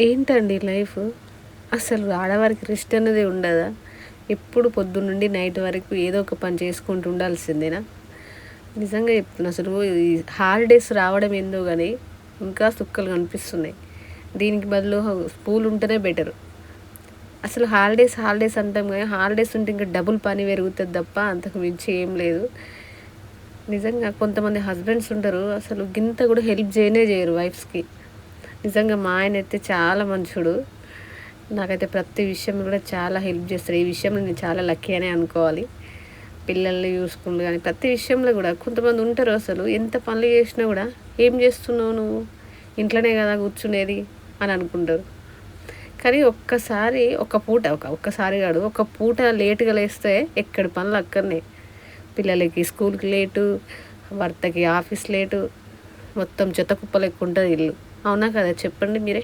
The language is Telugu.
ఏంటండి లైఫ్? అసలు ఆడవారికి రెస్ట్ అనేది ఉండదా? ఎప్పుడు పొద్దున్నుండి నైట్ వరకు ఏదో ఒక పని చేసుకుంటూ ఉండాల్సిందేనా? నిజంగా చెప్తున్నా, అసలు ఈ హాలిడేస్ రావడం ఏందో గానీ ఇంకా చుక్కలు కనిపిస్తున్నాయి. దీనికి బదులు స్కూల్ ఉంటేనే బెటరు. అసలు హాలిడేస్ హాలిడేస్ అంటాం కానీ హాలిడేస్ ఉంటే ఇంకా డబుల్ పని పెరుగుతుంది తప్ప అంతకు మించి ఏం లేదు. నిజంగా కొంతమంది హస్బెండ్స్ ఉంటారు, అసలు గింత కూడా హెల్ప్ చేయనే చేయరు వైఫ్స్కి. నిజంగా మా ఆయన అయితే చాలా మంచోడు. నాకైతే ప్రతి విషయం కూడా చాలా హెల్ప్ చేస్తాడు. ఈ విషయంలో నేను చాలా లక్కీ అనే అనుకోవాలి. పిల్లల్ని చూసుకుంటూ కానీ ప్రతి విషయంలో కూడా కొంతమంది ఉంటారు, అసలు ఎంత పనులు చేసినా కూడా ఏం చేస్తున్నావు నువ్వు, ఇంట్లోనే కదా కూర్చునేది అని అనుకుంటారు. కానీ ఒక్కసారి కాదు, ఒక పూట లేటుగా లేస్తే ఎక్కడి పనులు అక్కడనే. పిల్లలకి స్కూల్కి లేటు, భర్తకి ఆఫీస్ లేటు, మొత్తం చెత్త కుప్పలు ఎక్కువ ఉంటుంది ఇల్లు. అవునా కదా, చెప్పండి మీరే.